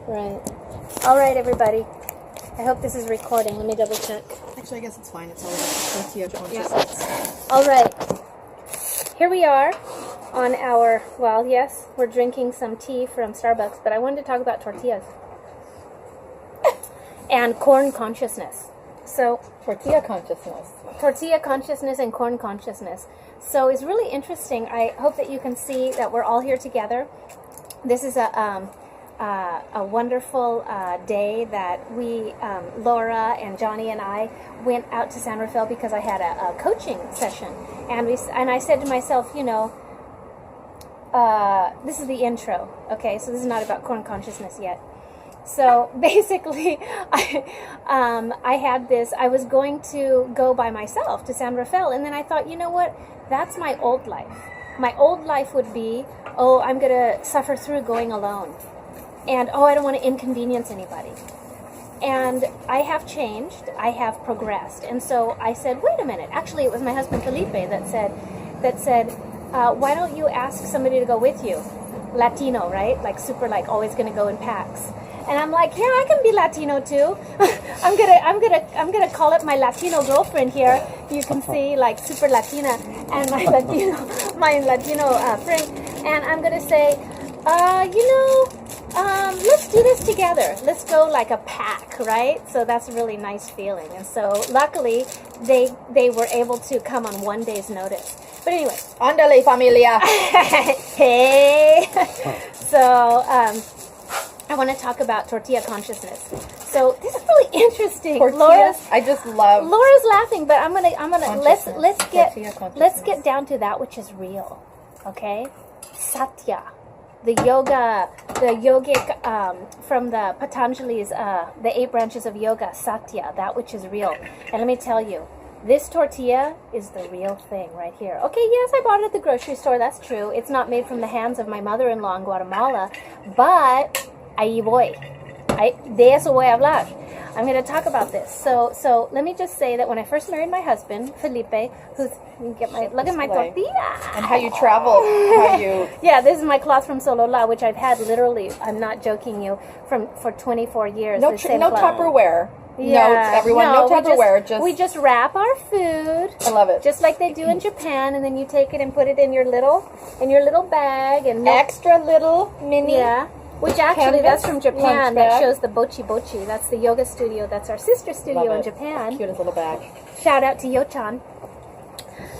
Right. All right, everybody. I hope this is recording. Let me double check. Actually, I guess it's fine. It's all about tortilla consciousness. All right. Here we are on our, well, yes, we're drinking some tea from Starbucks, but I wanted to talk about tortillas and corn consciousness. So, Tortilla consciousness. tortilla consciousness and corn consciousness. So it's really interesting. I hope that you can see that we're all here together. This is a wonderful day that we, Laura and Johnny and I, went out to San Rafael because I had a coaching session, and I said to myself, you know, this is the intro. Okay, so this is not about corn consciousness yet. So basically, I had this. I was going to go by myself to San Rafael, and then I thought, you know what? That's my old life. My old life would be, oh, I'm going to suffer through going alone. And, oh, I don't want to inconvenience anybody. And I have changed. I have progressed. And so I said, wait a minute. Actually, it was my husband, Felipe, that said, why don't you ask somebody to go with you? Latino, right? Like super, like always going to go in packs. And I'm like, yeah, I can be Latino too. I'm gonna call up my Latino girlfriend here. You can see, like, super Latina, and my Latino friend. And I'm gonna say, let's do this together. Let's go like a pack, right? So that's a really nice feeling. And so luckily, they were able to come on one day's notice. But anyway, Ándale, familia. Hey. So I want to talk about tortilla consciousness. So this is really interesting. Tortillas, I just love. Laura's laughing, but I'm gonna let's get down to that which is real. Okay, Satya, the yogic from the Patanjali's the 8 branches of yoga. Satya, that which is real. And let me tell you, this tortilla is the real thing right here. Okay, yes, I bought it at the grocery store. That's true. It's not made from the hands of my mother-in-law in Guatemala, but ahí voy. De eso voy a hablar. I'm going to talk about this. So let me just say that when I first married my husband, Felipe, look at my tortilla. And how you travel. Yeah, this is my cloth from Solola, which I've had literally, I'm not joking you, for 24 years. No Tupperware. Yeah, no, everyone, no Tupperware. We just wrap our food. I love it. Just like they do in Japan, and then you take it and put it in your little bag and extra little mini. Yeah. Which actually, that's from Japan. That shows the Bochi Bochi. That's the yoga studio. That's our sister studio in Japan. Cutest little bag. Shout out to Yochan.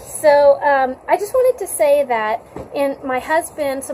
So I just wanted to say that my husband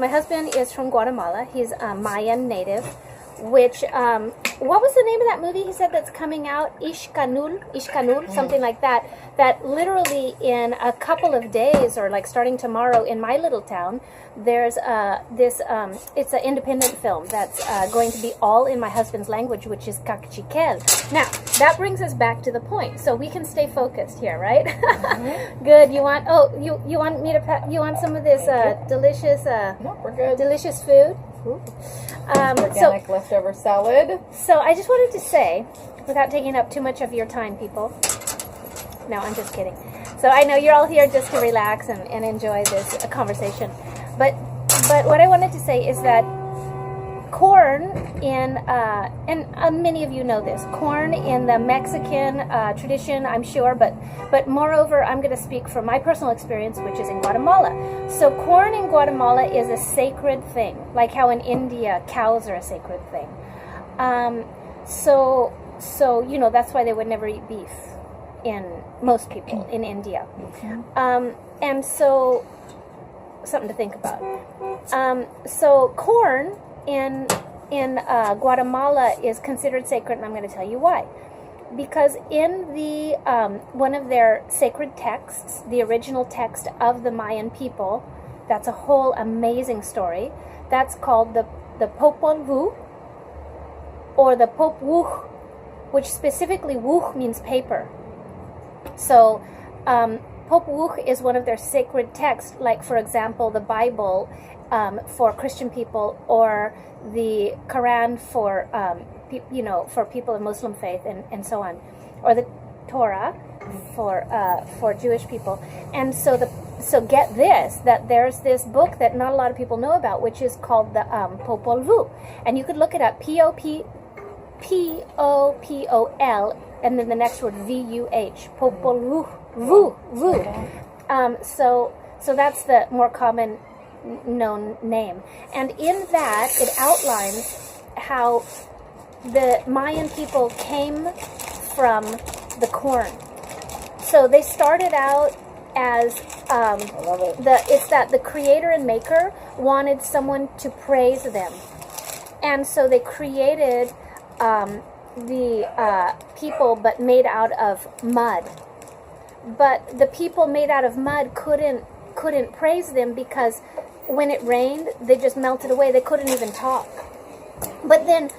is from Guatemala. He's a Mayan native. Which, what was the name of that movie he said that's coming out? Ishkanul, something like that. That literally in a couple of days, or like starting tomorrow in my little town, there's it's an independent film that's going to be all in my husband's language, which is Cachiquel. Now, that brings us back to the point, so we can stay focused here, right? Mm-hmm. Good. You want you want some of this delicious no, we're good. Delicious food? Organic leftover salad. So I just wanted to say, without taking up too much of your time, people. No, I'm just kidding. So I know you're all here just to relax and enjoy this conversation. But what I wanted to say is that corn and many of you know this, corn in the Mexican tradition, I'm sure, but moreover, I'm going to speak from my personal experience, which is in Guatemala. So corn in Guatemala is a sacred thing, like how in India cows are a sacred thing. So you know, that's why they would never eat beef in most people in India. And so something to think about. So corn in Guatemala is considered sacred, and I'm going to tell you why. Because in the one of their sacred texts, the original text of the Mayan people, that's a whole amazing story. That's called the Popol Vuh, or the Popol Vuh, which specifically Vuh means paper. So Popol Vuh is one of their sacred texts, like, for example, the Bible for Christian people, or the Quran for for people of Muslim faith, and so on, or the Torah for Jewish people. And so the so get this, that there's this book that not a lot of people know about, which is called the Popol Vuh. And you could look it up, Popol, and then the next word, VUH, Popol Vuh, Vuh. So that's the more common known name. And in that, it outlines how the Mayan people came from the corn. So they started out as the creator and maker wanted someone to praise them, and so they created the people, but made out of mud. But the people made out of mud couldn't praise them because when it rained, they just melted away. They couldn't even talk. But then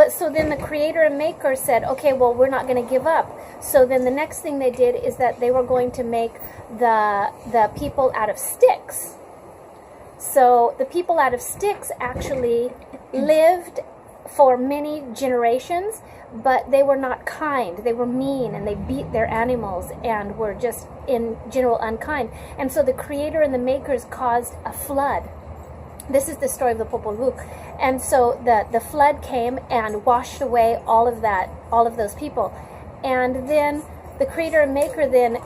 so then the creator and maker said, okay, well, we're not going to give up. So then the next thing they did is that they were going to make the people out of sticks. So the people out of sticks actually lived for many generations, but they were not kind. They were mean, and they beat their animals and were just in general unkind. And so the creator and the makers caused a flood. This is the story of the Popol Vuh. And so the flood came and washed away all of those people. And then the creator and maker then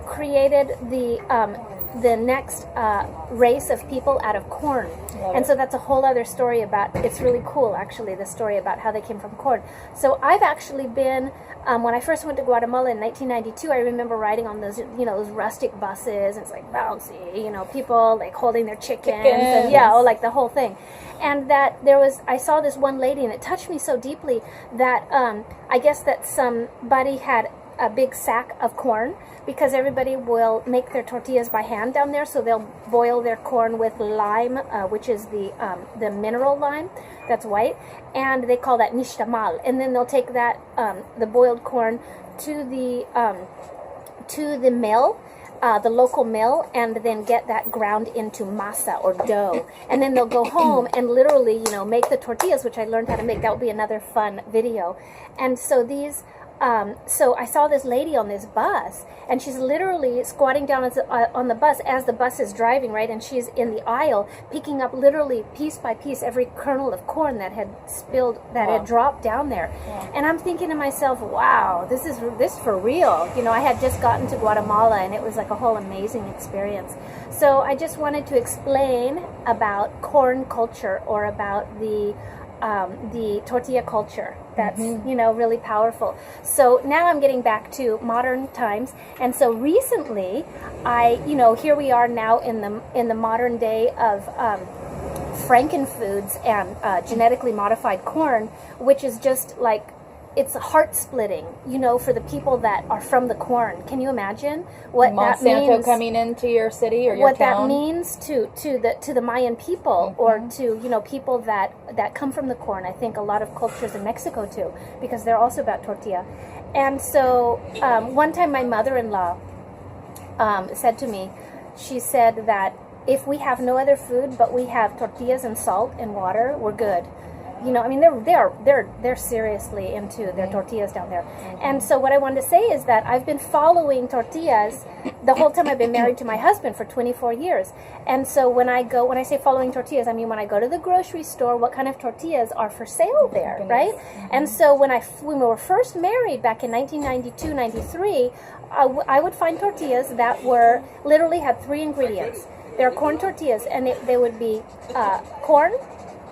created the next race of people out of corn. And so that's a whole other story about, it's really cool actually, the story about how they came from corn. So I've actually been, when I first went to Guatemala in 1992, I remember riding on those, those rustic buses, and it's like bouncy, people like holding their chickens. And like the whole thing. And that I saw this one lady, and it touched me so deeply that I guess that somebody had a big sack of corn, because everybody will make their tortillas by hand down there. So they'll boil their corn with lime, which is the mineral lime that's white, and they call that nixtamal. And then they'll take that the boiled corn to the mill, the local mill, and then get that ground into masa or dough. And then they'll go home and literally, make the tortillas, which I learned how to make. That will be another fun video. And so so I saw this lady on this bus, and she's literally squatting down on the bus as the bus is driving, right? And she's in the aisle picking up literally piece by piece every kernel of corn that had spilled, that had dropped down there. And I'm thinking to myself, wow, this is for real. I had just gotten to Guatemala, and it was like a whole amazing experience. So I just wanted to explain about corn culture, or about the tortilla culture. That's really powerful. So now I'm getting back to modern times, and so recently here we are now in the modern day of frankenfoods and genetically modified corn, which is just like, it's heart splitting, for the people that are from the corn. Can you imagine what Monsanto that means? Coming into your city or your what town? That means to the Mayan people, or to people that come from the corn. I think a lot of cultures in Mexico too, because they're also about tortilla. And so one time my mother-in-law said to me, she said that if we have no other food but we have tortillas and salt and water, we're good. They're seriously into their tortillas down there. And so what I wanted to say is that I've been following tortillas the whole time I've been married to my husband for 24 years. And so when I say following tortillas, I mean when I go to the grocery store, what kind of tortillas are for sale there, right? And so when we were first married back in 1992, 93, I would find tortillas that literally had 3 ingredients. They're corn tortillas, and they would be corn,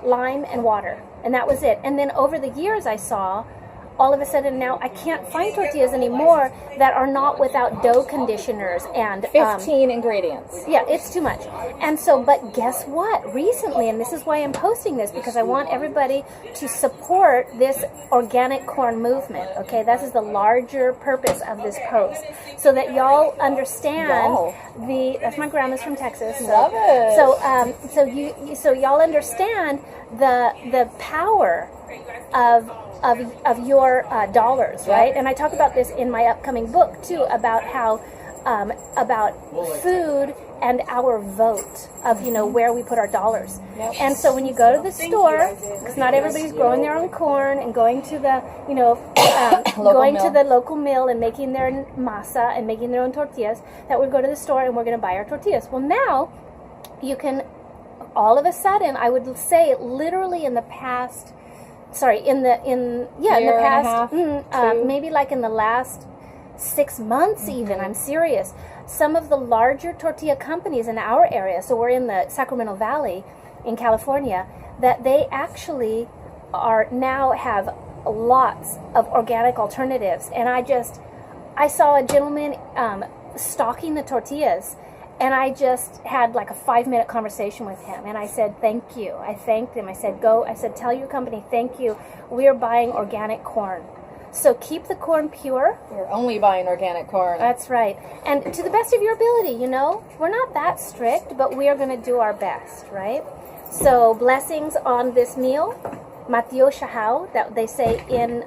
lime, and water. And that was it. And then over the years I saw, all of a sudden now I can't find tortillas anymore that are not without dough conditioners and 15 ingredients. Yeah, it's too much. And so, but guess what? Recently, and this is why I'm posting this, because I want everybody to support this organic corn movement. Okay, that is the larger purpose of this post, so that y'all understand that's my grandma's from Texas. So, love it. So y'all understand the power of your dollars, right? And I talk about this in my upcoming book too, about how about food and our vote of, where we put our dollars. Yep. And so when you go to the store, because not everybody's growing their own corn and going to the, going to the local mill and making their masa and making their own tortillas, that we go to the store and we're going to buy our tortillas. Well, now you can, all of a sudden, I would say literally in the past, maybe like in the last 6 months even, I'm serious, some of the larger tortilla companies in our area, so we're in the Sacramento Valley in California, that they actually have lots of organic alternatives. And I saw a gentleman stocking the tortillas, and I just had like a 5-minute conversation with him, and I said, thank you. I thanked him. I said, tell your company, thank you. We are buying organic corn. So keep the corn pure. We're only buying organic corn. That's right. And to the best of your ability, we're not that strict, but we are going to do our best, right? So blessings on this meal. Matio Shahao, that they say in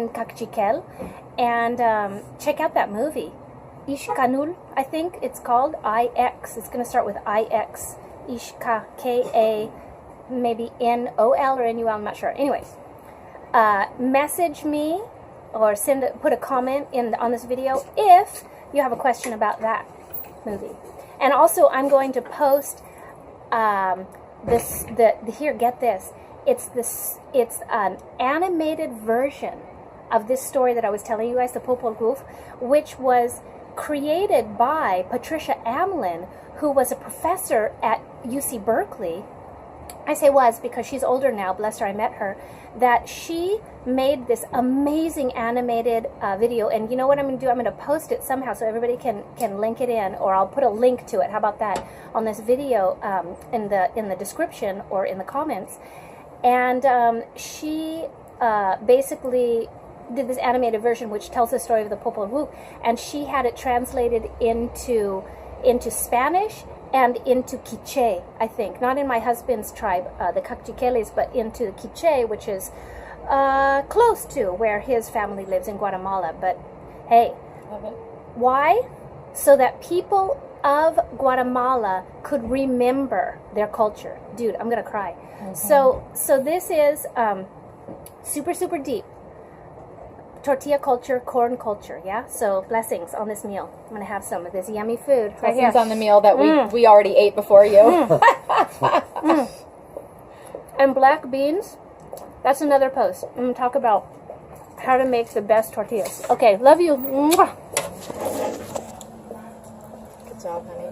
Cachiquel. And check out that movie. Ishkanul, I think it's called, IX. It's going to start with IX. Ishka, K-A, maybe N-O-L or N-U-L, I'm not sure. Anyways, message me or put a comment on this video if you have a question about that movie. And also, I'm going to post here, get this. It's an animated version of this story that I was telling you guys, the Popol Vuh, which was created by Patricia Amlin, who was a professor at UC Berkeley. I say was because she's older now, bless her, I met her, that she made this amazing animated video. And you know what I'm going to do? I'm going to post it somehow so everybody can link it in, or I'll put a link to it. How about that? On this video in the description or in the comments. And she basically did this animated version which tells the story of the Popol Vuh, and she had it translated into Spanish and into Quiche, I think. Not in my husband's tribe, the Cachiqueles, but into the Quiche, which is close to where his family lives in Guatemala. But hey, why? So that people of Guatemala could remember their culture. Dude, I'm gonna cry. So this is super, super deep. Tortilla culture, corn culture, yeah? So blessings on this meal. I'm going to have some of this yummy food right here. Blessings on the meal that we already ate before you. And black beans, that's another post. I'm going to talk about how to make the best tortillas. Okay, love you. Good job, honey.